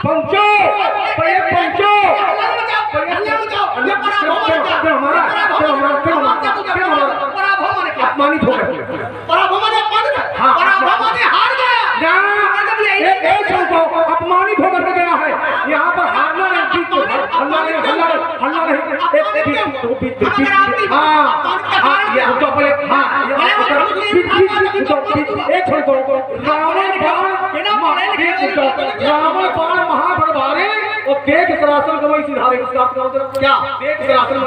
पंचो पहले पंचो अपमानित हो गए। अपमानित होकर के गया है। यहाँ पर हारना नहीं, हल्ला नहीं, हल्ला नहीं। रावण बाण महाप्रभारी और देख सरासन गवई सिधारे। क्या देख सरासन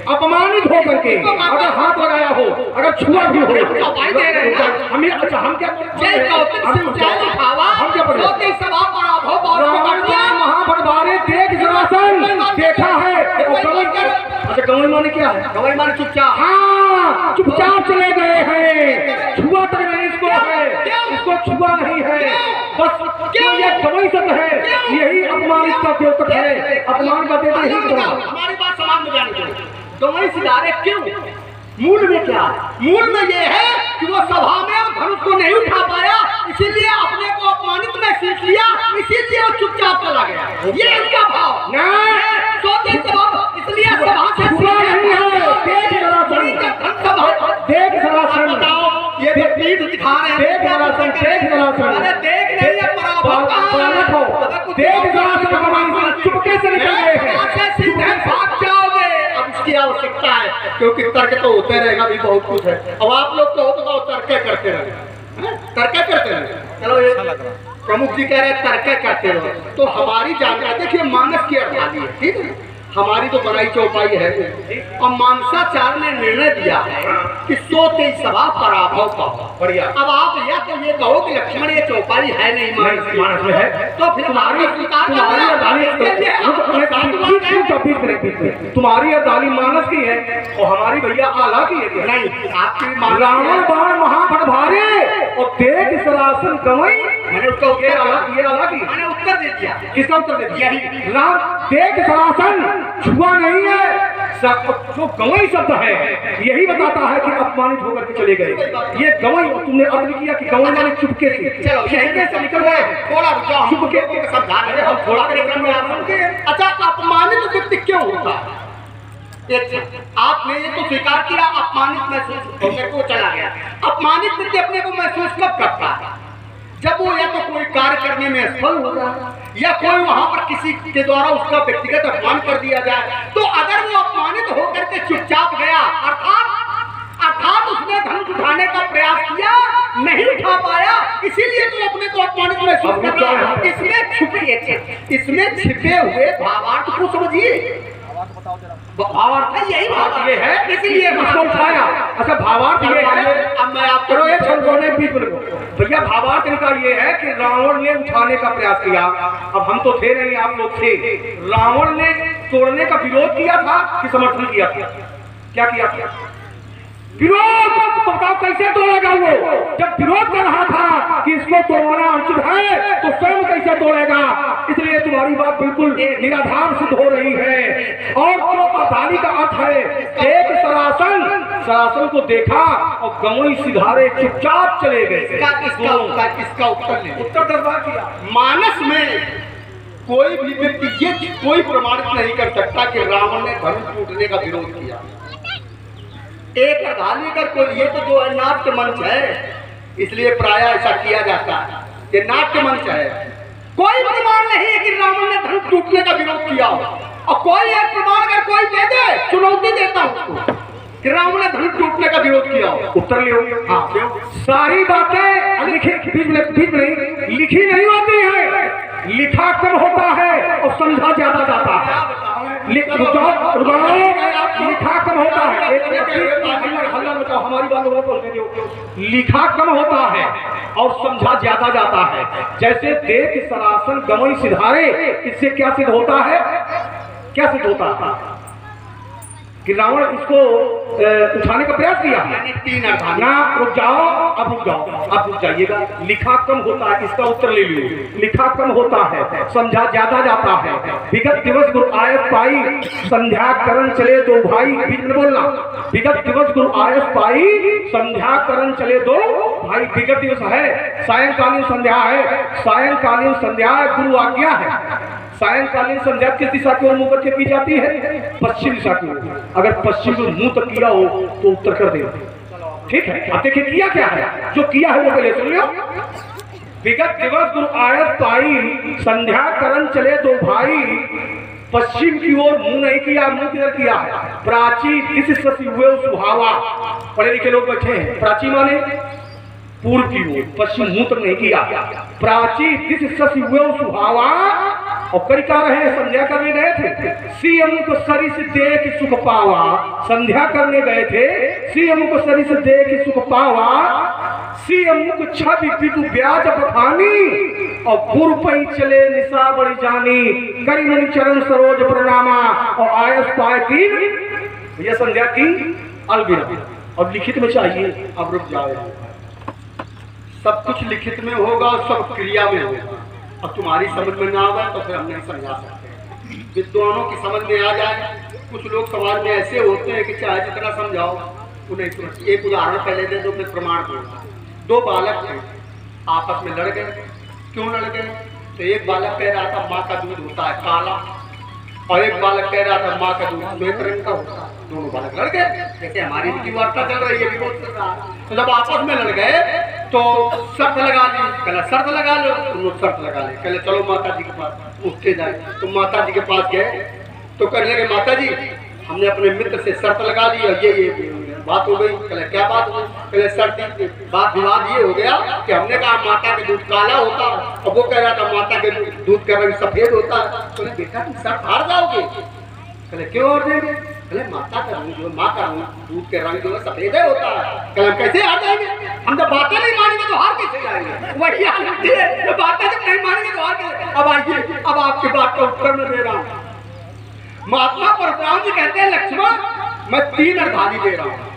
अपमानित होकर के अगर हाथ लगाया हो, अगर छुआ भी हो, हमें अच्छा हम क्या महाप्रभारी देख सरासन देखा है। अच्छा गवई माने क्या है? गवई माने चुपचाप। हाँ चुपचाप चले गए हैं, छुआ तक नहीं इसको है, इसको छुआ नहीं है, बस क्यों ये गवई शब्द है, यही अपमानित का द्योतक है, अपमान का द्योतक नहीं। हमारी बात समाज में जानी चाहिए। गवई सिधारे क्यों? मूल में क्या है? मूल में ये है कि वो सभा में धनुष को नहीं उठा पाया, इसीलिए अपने को अपमानित महसूस किया, इसीलिए वो चुपचाप चला गया। ये इनका भाव नहीं, इसलिए सभा से छुआ नहीं है। देख सरासन ये पीठ दिखा रहे हैं। देख सरासन अरे देख नहीं है देख सरासन चुपके से निकल गए हैं, सीधे भाग जाओगे। अब इसकी आवश्यकता है क्योंकि तर्क तो होते रहेगा भी बहुत कुछ है। अब आप लोग तो तर्क करते रहे, तर्क करते रहे। चलो ये प्रमुख जी कह रहे हैं तर्क करते रहो, तो हमारी जानकारी देखिए मानस की अर्धाली है, ठीक है। हमारी तो बनाई चौपाई है और मानसाचार्य ने निर्णय दिया है कि 123 सभा पराभव का। बढ़िया। अब आप या तो ये कहो कि लक्ष्मण ये चौपाई है नहीं मानस में है, तो फिर तुम्हारी अर्धाली मानस की है और हमारी भैया आला की है। नहीं आपकी रावण बाण महाप्रभारी और देख सरासन गवई। मैंने उसका ये आला की मैंने उत्तर दे दिया। किसका उत्तर दे दिया? राम देख सरासन छुआ नहीं है, जो गवई शब्द है यही बताता है कि अपमानित होकर के चले गए। ये गवई तुमने अर्थ किया कि गवई माने चुपके से। चलो चुपके से निकल गए, थोड़ा चुपके समझा रहे हम थोड़ा कार्यक्रम में आप समझे। अच्छा अपमानित व्यक्ति क्यों होता है? आपने ये तो स्वीकार किया अपमानित महसूस होने को चला गया। अपमानित व्यक्ति अपने को महसूस कब करता है? जब वो या तो कोई कार्य करने में असफल हो जाए या कोई वहां पर किसी के द्वारा उसका व्यक्तिगत अपमान कर दिया जाए। तो अगर वो अपमानित होकर के चुपचाप गया अर्थात उसने धनुष उठाने का प्रयास किया, नहीं उठा पाया, इसीलिए तो अपने को अपमानित महसूस कर रहा है। इसमें छिपे हुए भावार्थ को समझिए। भावार्थ यही बात ये है, इसीलिए उसको उठाया। अच्छा भावार्थ ये है, अब मैं आप करो ये छलकोने बीच में भैया। भावार्थ इनका ये है कि रावण ने उठाने का प्रयास किया। अब हम तो थे नहीं, आप लोग थे। रावण ने तोड़ने का विरोध किया था कि समर्थन किया था? क्या किया था? विरोध। तो बताओ कैसे तोड़ेगा वो? जब विरोध कर रहा था कि इसको तोड़ना अनुचित है तो स्वयं कैसे तोड़ेगा? इसलिए तुम्हारी बात बिल्कुल निराधार सिद्ध हो रही है। और जो अर्धाली का अर्थ है एक सरासन को देखा और गवई सिधारे चुपचाप चले गए। इसका उत्तर दरबार किया। मानस में कोई भी व्यक्ति ये कोई प्रमाणित नहीं कर सकता कि रावण ने धनुष टूटने का विरोध किया। एक अर्धाली कर कोई ये तो जो है नाट्य मंच है, इसलिए प्राय ऐसा किया जाता है। ये नाट्य मंच है, कोई प्रमाण नहीं है कि रावण ने धनुष टूटने का विरोध किया हो। और कोई एक प्रमाण अगर कोई दे दे, चुनौती देता हूं कि रावण ने धनुष टूटने का विरोध किया हो। उत्तर लियो। हाँ सारी बातें लिखी नहीं होती है, लिखा कम होता है और समझा ज्यादा जाता है। लिखा कम होता है, हमारी बात लिखा कम होता है और समझा ज्यादा जाता है। जैसे देख सरासन गवई सिधारे, इससे क्या सिद्ध होता है? क्या सिद्ध होता है? कि रावण इसको उठाने का प्रयास किया। मैंने 3 अर्धांगिनी। ना रुक जाओ, अब रुक जाओ, अब रुक जाइएगा। लिखा कम होता है, इसका उत्तर ले लो। लिखा कम होता है, समझा ज्यादा जाता है। विगत दिवस गुरु आयस पाई, संध्या करण चले दो भाई। बीच में बोलना, विगत दिवस गुरु आयस पाई, संध्या करण चले दो भाई। विगत दिवस है, सायंकालीन संध्या है, सायंकालीन संध्या गुरु आज्ञा है। सायंकालीन संध्या किस दिशा की ओर मुंह करके की जाती है? पश्चिम दिशा की ओर। अगर पश्चिम को मुंह तक किया हो तो उत्तर कर दे। ठीक है, अब देखिए किया क्या है। जो किया है वो पहले सुन लो। विगत दिवस गुरु आयत पाई, संध्या करण चले दो भाई। पश्चिम की ओर मुंह नहीं किया, मुंह किधर किया है? प्राची दिस हुए सुहावा। पढ़े लिखे लोग बैठे हैं। प्राची माने पूर्व की ओर, पश्चिम मुंह तक नहीं किया। प्राची दिस हुए सुहावा। और करी क्या रहे? संध्या करने गए थे, सीएम को सरी से देख सुख पावा। संध्या करने गए थे, सीएम को सरी से देख सुख पावा। सीएम को छवि पितु ब्याज बखानी, और पूर्व पई चले निशा बड़ी जानी। करी मणि चरण सरोज प्रणामा, और आयस पाए तीन। यह संध्या की अलविदा। और लिखित में चाहिए। अब रुक जाओ, सब कुछ लिखित में होगा, सब क्रिया में होगा। अब तुम्हारी समझ में ना आवे तो फिर हम नहीं समझा सकते। विद्वानों की समझ में आ जाए। कुछ लोग समाज में ऐसे होते हैं कि चाहे जितना समझाओ उन्हें। एक उदाहरण पहले दे दो, मैं प्रमाण दूंगा। 2 बालक थे, आपस में लड़ गए। क्यों लड़ गए? तो एक बालक कह रहा था माँ का दूध होता है काला, और एक बालक कह रहा था माँ का दूध श्वेत रंग का होता है। दोनों बालक लड़ गए। जैसे हमारी इनकी वार्ता चल रही है, विरोध चल रहा है। तो जब आपस में लड़ गए तो शर्त लगा ली। कहला शर्त लगा लो, तुम लोग शर्त लगा ले। कहले चलो माता जी के पास। उठते जाए तो माता जी के पास गए तो कहने लगे माता जी हमने अपने मित्र से शर्त लगा ली और ये बात हो गई। कहले क्या बात हो गई? कहले शर्त बात विवाद ये हो गया कि हमने कहा माता के दूध काला होता है, और वो कह रहा था माता के दूध का रंग सफेद होता है। कहले बेटा तुम शर्त हार जाओगे। कहले क्यों हार जाएंगे? कहले माता का रंग जो माँ का दूध के रंग जो है सफेद होता है। कहले कैसे हार जाएंगे? हम जब बातें नहीं मानेंगे तो हार कैसे जाएंगे? वही बातें जब नहीं मानेंगे तो हार कैसे? अब आइए, अब आपकी बात का उत्तर मैं दे रहा हूँ। महात्मा परशुराम जी कहते हैं लक्ष्मण मैं 3 अर्धांगिनी दे रहा हूँ।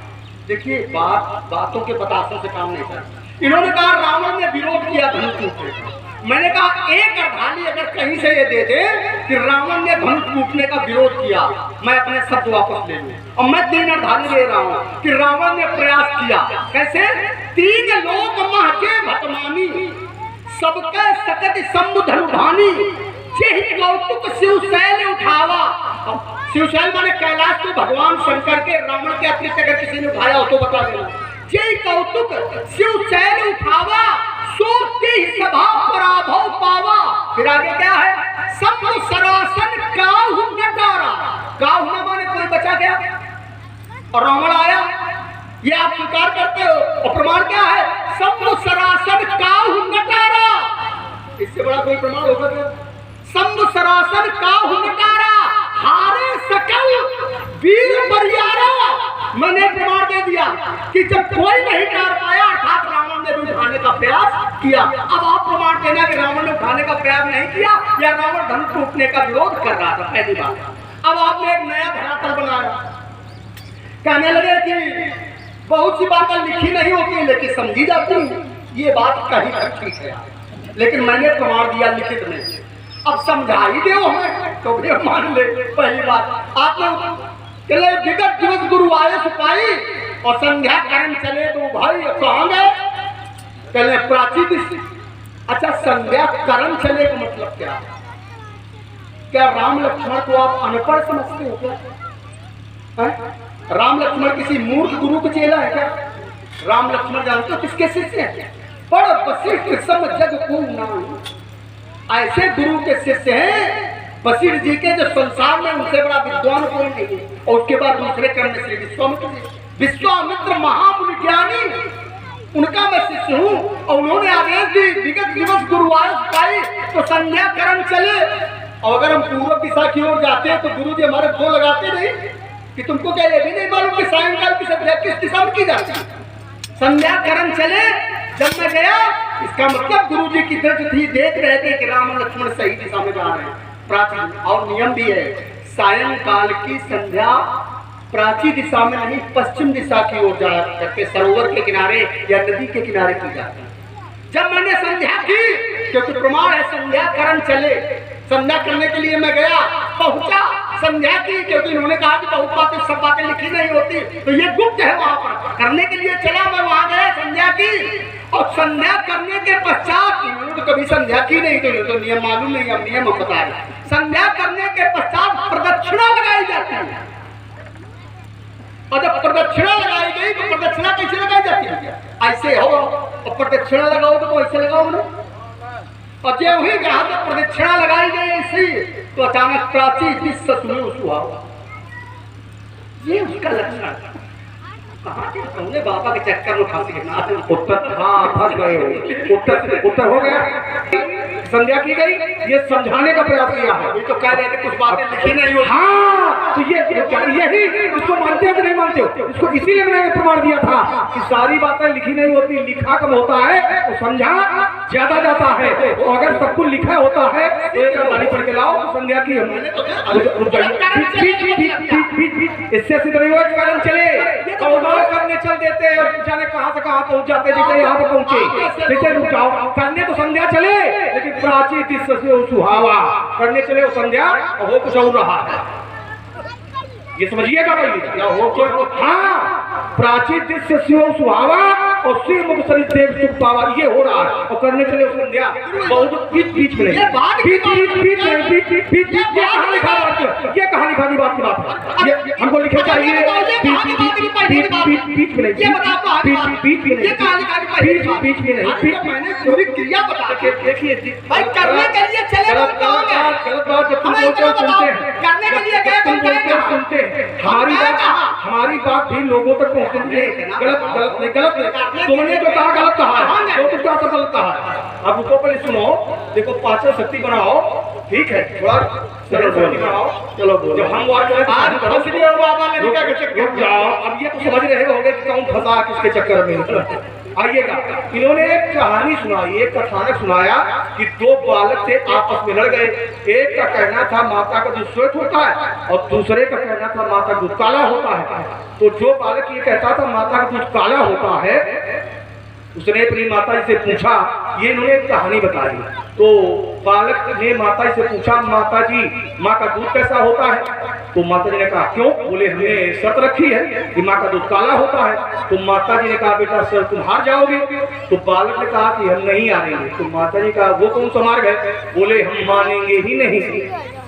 देखिए बातों के बतासों से काम नहीं करता। इन्होंने कहा रावण ने विरोध किया धनुष टूटने का। मैंने कहा 1 अर्धांगिनी अगर कहीं से ये दे दे कि रावण ने धनुष टूटने का विरोध किया, मैं अपने शब्द वापस ले लूं। और मैं 3 अर्धांगिनी दे रहा हूँ कि रावण ने प्रयास किया। कैसे? 3 लोक महके भटमानी, सबके सकत शंभु धनुधानी। कौतुक शिवशैल उठावा। शिवशैल माने कैलाश को भगवान शंकर के रावण के अतिरिक्त अगर किसी ने उठाया हो तो बता देना। जय कौतुक शिवशैल उठावा, सोते ही सभा पराभव पावा। फिर आगे क्या है? सब सरासन काहू नटारा। काहू न माने कोई बचा गया और रावण आया, ये आप स्वीकार करते हो। और प्रमाण क्या है? सब सरासन काहू नटारा। इससे बड़ा कोई प्रमाण होगा क्या? संग सरासन काहू नटारा, हारे सकल वीर बरियारा। मैंने प्रमाण दे दिया कि जब कोई नहीं कर पाया अर्थात रावण ने भी उठाने का प्रयास किया। अब आप प्रमाण देना कि रावण ने उठाने का प्रयास नहीं किया या रावण धनुष टूटने का विरोध कर रहा था। पहली बात। अब आपने एक नया धरातल बनाया। कहने लगे कि बहुत सी बातें लिखी नहीं होती लेकिन समझी जाती। ये बात कहीं तक ठीक है, लेकिन मैंने प्रमाण दिया लिखित में। अब समझा ही दे हमें तो भी मान ले। पहली बात आपने चले विगत दिवस गुरु आयस पाई, और संध्या करण चले तो भाई कहाँ गए? कहले प्राची दिशा। अच्छा संध्या करण चले का मतलब क्या है? क्या राम लक्ष्मण को आप अनपढ़ समझते हो क्या? राम लक्ष्मण किसी मूर्ख गुरु को चेला है क्या? राम लक्ष्मण जानते हो किसके शिष्य हैं? बड़ वशिष्ठ सम जग को नाम। ऐसे गुरु के शिष्य हैं वशिष्ठ जी के जो संसार में उनसे बड़ा विद्वान कोई नहीं। और उसके बाद दूसरे क्रम में श्री विश्वामित्र महामुनि ज्ञानी, उनका मैं शिष्य हूँ। और उन्होंने आदेश दी विगत दिवस गुरु आयस पाई तो संध्या करण चले। और अगर हम पूर्व दिशा की ओर जाते हैं तो गुरु जी हमारे 2 लगाते नहीं कि तुमको क्या ये भी नहीं मालूम कि सायंकाल की संध्या किस दिशा में की जाती है? संध्या करण चले जब मैं गया, इसका मतलब गुरु जी की दृष्टि देख रहे थे कि राम लक्ष्मण सही दिशा में जा रहे हैं। प्राचीन और नियम भी है, सायंकाल की संध्या प्राची दिशा में नहीं, पश्चिम दिशा की ओर जा करके सरोवर के किनारे या नदी के किनारे की जाती है। जब मैंने संध्या की, क्योंकि प्रमाण है संध्या करण चले, संध्या करने के लिए मैं गया, पहुंचा, संध्या की, क्योंकि उन्होंने कहा कि बहुत बातें सब बातें लिखी नहीं होती, तो ये गुप्त है। वहां पर करने के लिए चला, मैं वहां गया, संध्या की, और संध्या करने के पश्चात उन्होंने तो कभी संध्या की नहीं, तो नियम मालूम नहीं, अब नियम हम बता रहे। संध्या करने के पश्चात प्रदक्षिणा लगाई जाती है, और जब प्रदक्षिणा लगाई गई तो प्रदक्षिणा कैसे लगाई जाती है? ऐसे हो, और प्रदक्षिणा लगाओ तो ऐसे लगाओ ना। और जब वही कहा तो प्रदक्षिणा लगाई गई ऐसी, तो अचानक प्राची दिस सुहावा, ये उसका लक्षण। कहाँ के कौने बाबा के चक्कर में फंस गए? उत्तर, हाँ फंस गए हो। उत्तर हो गया। संध्या की गई, ये समझाने का प्रयास किया है। ये तो कह रहे थे कुछ बातें लिखी नहीं होती। हाँ, तो यही इसको मानते हो कि नहीं मानते हो? इसको इसीलिए मैंने प्रमाण दिया था कि सारी बातें लिखी नहीं होती, लिखा कम होता है तो समझा ज्यादा जाता है। तो अगर सब कुछ लिखा होता है तो एक गाड़ी पढ़ के लाओ, संध्या की इससे कारण चले करने चल देते और जाने कहां से कहां पहुंच जाते, जैसे यहाँ पे पहुंचे, जैसे रुक जाओ करने तो संध्या चले, लेकिन प्राची दिस सुहावा करने चले वो संध्या, और वो कुछ और रहा है। ये समझिएगा भाई, क्या हो तो हाँ, प्राची दिस सुहावा और सिर मुख शरीर देव सुख पावा, ये हो रहा है। और करने चले संध्या बहुत बीच में नहीं, ये कहानी खानी बात की बात है। ये हमको लिखे चाहिए बीच में नहीं, बीच में नहीं, पूरी क्रिया बता के देखिए भाई, करने के लिए चले गलत बात जब तुम बोलते हो सुनते हैं, करने के लिए गए तुम बोलते हो सुनते हैं, हमारी बात भी लोगों तक पहुंचती है। गलत नहीं, तुमने जो कहा गलत कहा है, जो तुम क्या सब गलत कहा है। अब रुको पहले सुनो, देखो पाचन शक्ति बनाओ, ठीक है, थोड़ा सरल शक्ति बनाओ। चलो जब हम बात करें जाओ, अब ये तो समझ रहे होंगे कि कौन फंसा किसके चक्कर में। आइएगा, इन्होंने एक कहानी सुनाई, एक कथानक सुनाया कि दो बालक थे, आपस में लड़ गए। एक का कहना था माता का दूध श्वेत होता है, और दूसरे का कहना था माता का दूध काला होता है। तो जो बालक ये कहता था माता का दूध काला होता है, उसने अपनी माता जी से पूछा, ये इन्होंने एक कहानी बताई। तो बालक ने माता जी से पूछा, माता जी माँ का दूध कैसा होता है? तो माता जी ने कहा क्यों? बोले हमने शर्त रखी है कि माँ का दूध काला होता है। तो माता जी ने कहा बेटा सर तुम हार जाओगे। तो बालक ने कहा कि हम नहीं हारेंगे। तो माता जी कहा वो कौन सा मार्ग है? बोले हम मानेंगे ही नहीं,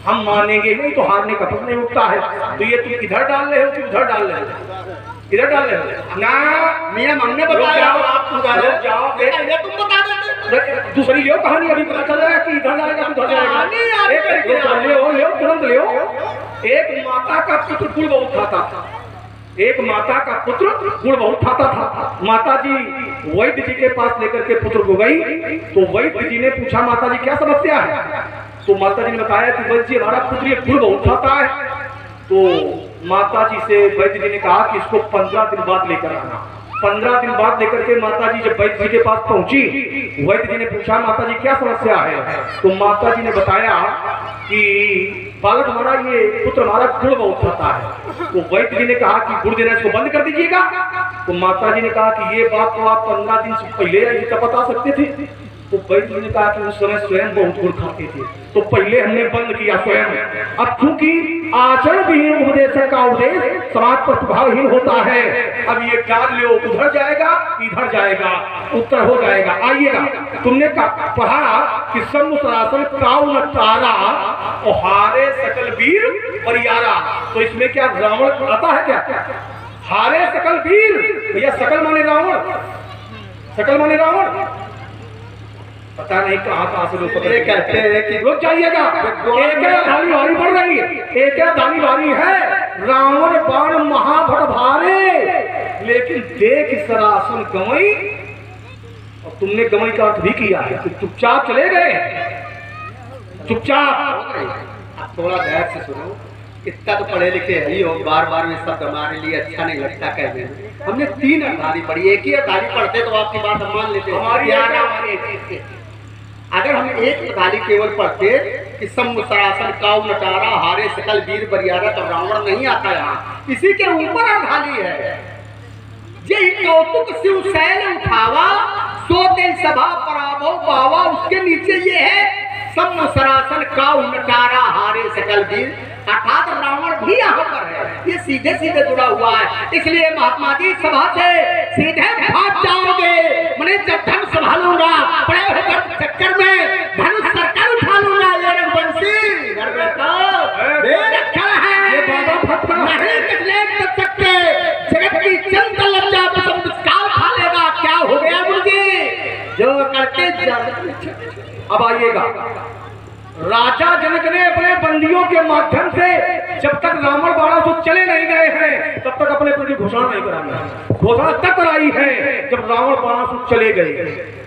हम मानेंगे नहीं, तो हारने का प्रश्न नहीं उठता है। तो ये तुम इधर डाल रहे हो कि उधर डाल रहे हो? इधर डाल रहे हो ना, मियां हमने बताया, आप जाओ, तुम बता देते। दूसरी लियो कहानी, अभी पता चल रहा है कि इधर जाएगा उधर जाएगा। ले तुरंत ले। एक माता का पुत्र गुड़ बहुत खाता था, एक माता का पुत्र गुड़ बहुत खाता था। माता जी वैद्य जी के पास लेकर के पुत्र को गई, तो वैद्य जी ने पूछा माता जी क्या समस्या है? तो माता जी ने बताया कि वैद्य जी हमारा पुत्र ये गुड़ बहुत खाता है। तो माता जी से वैद्य जी ने कहा कि इसको 15 दिन बाद लेकर आना। 15 दिन बाद लेकर के माता जी जब वैद्य जी के पास पहुंची, वैद्य जी ने पूछा माता जी क्या समस्या है? तो माता जी ने बताया कि बालक हमारा ये पुत्र हमारा गुड़ बहुत खाता है। तो वैद्य जी ने कहा कि गुड़ देना इसको बंद कर दीजिएगा। तो माता जी ने कहा कि ये बात तो आप 15 दिन से पहले इसका बता सकते थे। तो वैद्य जी ने कहा कि उस समय स्वयं बहुत गुड़ खाते थे, तो पहले हमने बंद किया स्वयं। अब चूंकि आचरण विहीन उपदेशक का उपदेश समाज पर प्रभावहीन होता है, अब ये डाल लो उधर जाएगा इधर जाएगा, उत्तर हो जाएगा। आइएगा, तुमने पढ़ा कि समुसरासन काउ न तारा और हारे सकल वीर परियारा। तो इसमें क्या रावण आता है क्या? हारे सकल वीर, भैया सकल माने रावण, सकल माने रावण, पता नहीं कहाँ से लोग कहते हैं कि रुक जाइएगा, एक धानी भारी बढ़ रही है, एक धानी भारी है। रावण बाण महाभट भारे, लेकिन देख सरासन गवई। और तुमने गवई का अर्थ भी किया है कि चुपचाप चले गए, चुपचाप। थोड़ा ध्यान से सुनो, इतना तो पढ़े लिखे है ही हो, बार बार में शब्द हमारे लिए अच्छा नहीं लगता कहने में। हमने 3 अधारी पढ़ी, एक ही अधारी पढ़ते तो आपकी बात हम मान लेते। हमारी अगर हम एक अधारी केवल पढ़ते कि सम सरासन काऊ नटारा हारे सकल वीर बरियारा, तो रावण नहीं आता यहाँ, इसी के ऊपर अड़धाली है। यही कौतुक शिव सैन उठावा, सोते सभा पराभव पावा, उसके नीचे ये है सम सरासन काऊ नटारा हारे सकल वीर, अर्थात रावण भी यहाँ पर है, ये सीधे सीधे जुड़ा हुआ है। इसलिए महात्मा जी सभा से सीधे भाग जाओगे, मैंने जब धन संभालूंगा बड़े होकर चक्कर में धनुष सरकार उठा लूंगा, ये रघुवंशी नहीं निकले कर सकते, जगत की चंद लज्जा काल खा लेगा। क्या हो गया मुझे जो करते। अब आइएगा, राजा जनक ने अपने बंदियों के माध्यम से जब तक रावण बाणासुर चले नहीं गए हैं तब तक अपने प्रति घोषणा नहीं कराई। घोषणा तब कराई है जब रावण बाणासुर चले गए,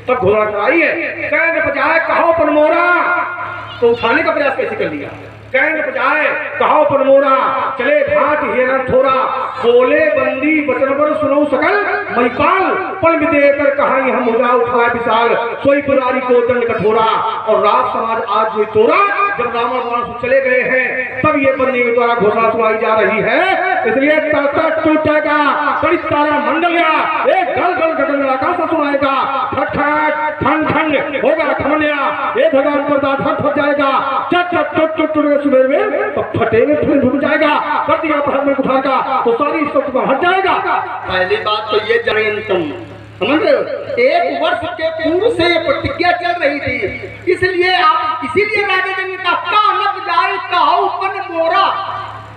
तब घोषणा कराई है। कहने बजाय कहो पर मोरा, तो उठाने का प्रयास कैसे कर लिया। कहने बजाय कहो पर मोरा, चले भाट हिरन थोड़ा, बोले बंदी वचन पर सुनो सकल महिपाल, पल में देकर कहाई हम मुझा उठाए विशाल, सोई पुरारी को दंड कठोरा। और राज समाज आज जो तोड़ा, जब रावण बाणासुर चले गए हैं तब ये बंदी के द्वारा घोषणा सुनाई जा रही है। इसलिए ताता टूटेगा बड़ी तारा मंडल, एक गल गल गगन आकाश सुनाएगा, ठट ठट ठन ठन होगा खमनिया, एक भगवान पर दांत फट जाएगा, चट चट टूट टूट टूट सुबह में तो फटेंगे, फिर झुक जाएगा, कर दिया प्रहर में उठाएगा तो सारी सब हट जाएगा। पहली बात तो ये जनयंतम समझ रहे हो, 1 वर्ष के पूर्व से ये प्रतिज्ञा चल रही थी, इसलिए आप इसीलिए राजा जनक का कानक जाए कहो पन मोरा,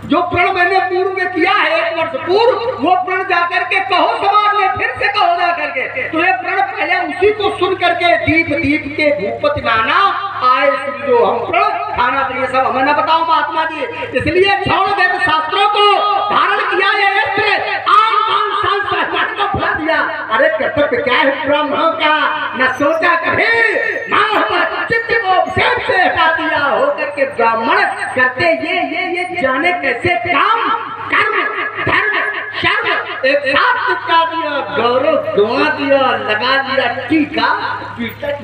जो प्रण मैंने पूर्व में किया है 1 वर्ष पूर्व, वो प्रण जाकर के कहो समाज में, फिर से कहो जा करके। तो ये प्रण पहले उसी को सुन करके दीप दीप के भूपति नाना आए जो हम प्रण खाना, तो ये सब हमें न बताओ महात्मा जी। इसलिए छोड़ वेद शास्त्रों को धारण किया ये अस्त्र, आन बान शान सहमत को फुला दिया। अरे कर्तव्य क्या है ब्रह्म का, न सोचा कभी, ना हमारा चित्त को अभिषेक से हटा दिया, होकर के ब्राह्मण करते ये जाने कैसे काम कर्म धर्म शर्म एक साथ चिपका दिया, गौरव दुआ दिया, लगा दिया टीका।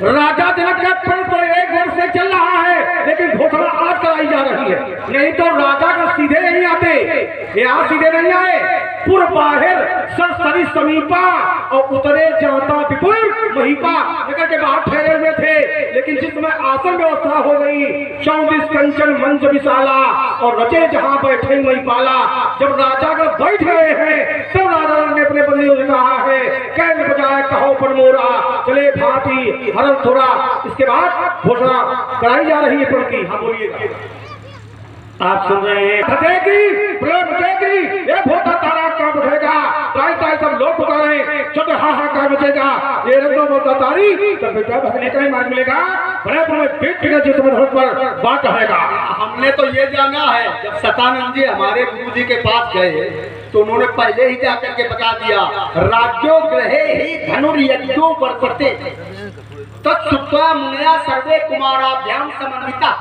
राजा जनक का प्रण तो 1 वर्ष से चल रहा है, लेकिन घोषणा आज कराई जा रही है। नहीं तो राजा का सीधे नहीं आते, यहाँ सीधे नहीं आए, पूर्व बाहर सरसरी समीपा और उतरे जाता विपुल महीपा लेकर के बाहर ठहरे हुए थे। लेकिन जिसमें आसन व्यवस्था हो गई, 24 कंचन मंच विशाला और रचे जहां बैठे महिपाला, जब राजा का बैठ गए हैं तब राजा ने अपने बंदियों से कहा है, कहने बजाय कहो पर मोरा, चले भाटी हरल थोड़ा। इसके बाद घोषणा कराई जा रही है प्रण की। हाँ बोलिएगा, आप सुन रहे हैं। फतेगी प्रेम देगी, ये भोटा तारा का बचेगा, ताई ताई सब लोग पुकारे, चुप हाहाकार बचेगा, ये रंगो बोलता तारी, तब बेटा भगने का ही मार्ग मिलेगा, बड़े बड़े पेट के जिस पर बात रहेगा। हमने तो ये जाना है, जब सतानंद जी हमारे गुरु जी के पास गए तो उन्होंने पहले ही जाकर के बता दिया, राज्यो ग्रहे ही धनुर्यज्ञो वर्तते तत्सुत्वा मुनिया सर्वे कुमाराभ्याम समन्विता।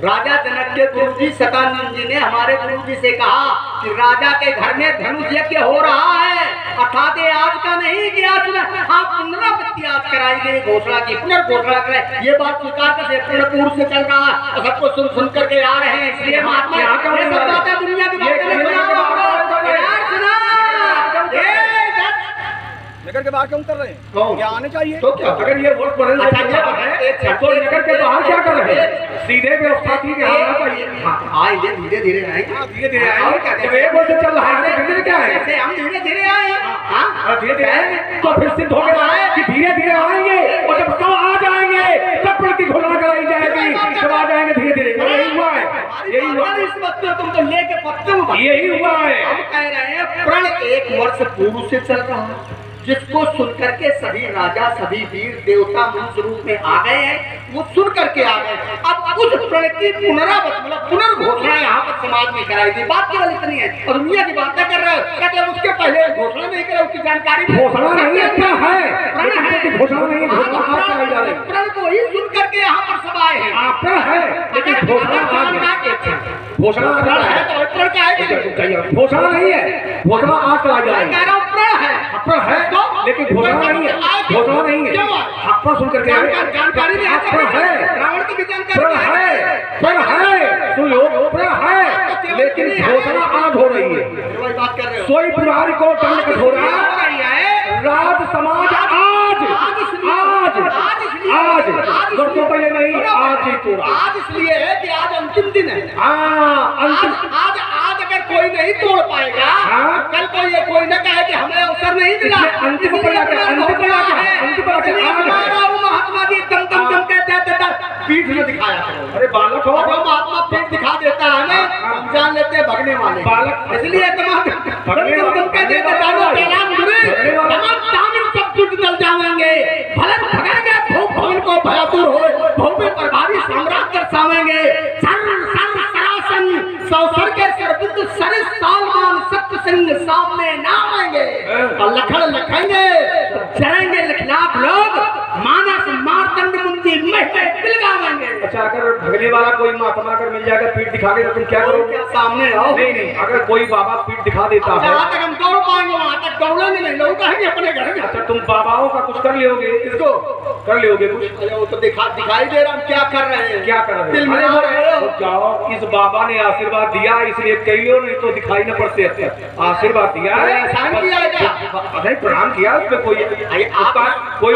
राजा जनक के गुरुजी सतानंद जी ने हमारे गुरुजी से कहा कि राजा के घर में धनुष यज्ञ हो रहा है, अर्थात आज का नहीं कि आज पुनरावृत्ति आज कराई गई, घोषणा की पुनर्घोषणा कराई। ये बात स्वीकार करके पूर्व से चल रहा है, सबको सुन सुन करके आ रहे हैं। इसलिए महात्मा ये सब बातें दुनिया की नगर के बाहर क्यों कर रहे हैं? क्या आने चाहिए? तो क्या अगर ये वोट पड़े तो नगर के बाहर क्या कर रहे हैं? सीधे व्यवस्था थी कि आना चाहिए। आएंगे धीरे धीरे आएंगे, धीरे धीरे आएंगे। जब 1 वर्ष चल रहा है धीरे क्या है? हम धीरे धीरे आए, धीरे धीरे आएंगे तो फिर सिद्ध हो गया कि धीरे धीरे आएंगे, और जब सब आ जाएंगे तब प्रति घोषणा कराई जाएगी, जब आ जाएंगे धीरे धीरे। यही हुआ है, यही हुआ। इस वक्त तुम तो लेके पत्ते यही हुआ है। हम कह रहे हैं प्रण 1 वर्ष पूर्व से चल रहा है, जिसको सुन करके सभी राजा सभी वीर देवता मनुष्य रूप में आ गए हैं, वो सुन करके आ गए। अब उस प्रण की पुनर्घोषणा यहाँ पर समाज में कराई थी। बात केवल इतनी है, और दुनिया की बातें कर रहे हो, कहते उसके पहले घोषणा नहीं करे, उसकी जानकारी घोषणा नहीं है, प्रण है, घोषणा नहीं है, प्रण को ही सुन करके यहाँ पर सब आए हैं। प्रण है लेकिन घोषणा घोषणा है तो प्रण का है, घोषणा नहीं है, घोषणा आज करा जाएगी। प्रण है, प्रण है तो लेकिन घोषणा नहीं है, घोषणा नहीं है। आपका सुन करके जानकारी नहीं है, रावण की भी जानकारी है, सुन लो, है, लेकिन घोषणा आज हो रही है। वही बात कर रहे हो। सोई पुरारी को दंड कठोरा, राज समाज आज वर्षों पहले नहीं, आज ही पूरा। आज इसलिए है कि आज अंतिम दिन है। अंतिम। आज अगर कोई नहीं तोड़ पाएगा, कल को ये कोई न कहे कि हमें अवसर नहीं मिला। अंतिम महात्मा जी दम दम दम कहते पीठ में दिखाया। अरे बालक हो, जो महात्मा पीठ दिखा देता है ना, हम जान लेते हैं भगने वाले बालक। इसलिए सब कुछ जल जाएंगे, भलन भगाएंगे, भवन को भयातुर हो, भव्य प्रभावी साम्राज्य दर्शावेंगे। सर के सरबुद्ध सरिस सालमान सत्य सिंह सामने नाम आएंगे और लखड़ लखेंगे, जरेंगे लाख लोग, मानस मारतंड मुंदी महते दिलगावेंगे। अच्छा, अगर भगने वाला कोई महात्मा अगर मिल जाएगा पीठ दिखा के, तो तुम क्या करोगे? सामने आओ। नहीं, अगर कोई बाबा पीठ दिखा देता है, जहाँ तक हम दौड़ पाएंगे वहाँ तक दौड़ेंगे नहीं, लौटाएंगे अपने घर में। अच्छा, तुम बाबाओं का कुछ कर लोगे? किसको कर लोगे कुछ? अरे वो तो दिखाई दे रहा हम क्या कर रहे हैं। क्या कर रहे हैं? दिल में हो रहे हो। जाओ, इस बाबा ने आशीर्वाद दिया इसलिए कई लो, नहीं तो दिखाई न पड़ते। आशीर्वाद दिया है, एहसान किया है क्या? नहीं प्रणाम किया, उसमें कोई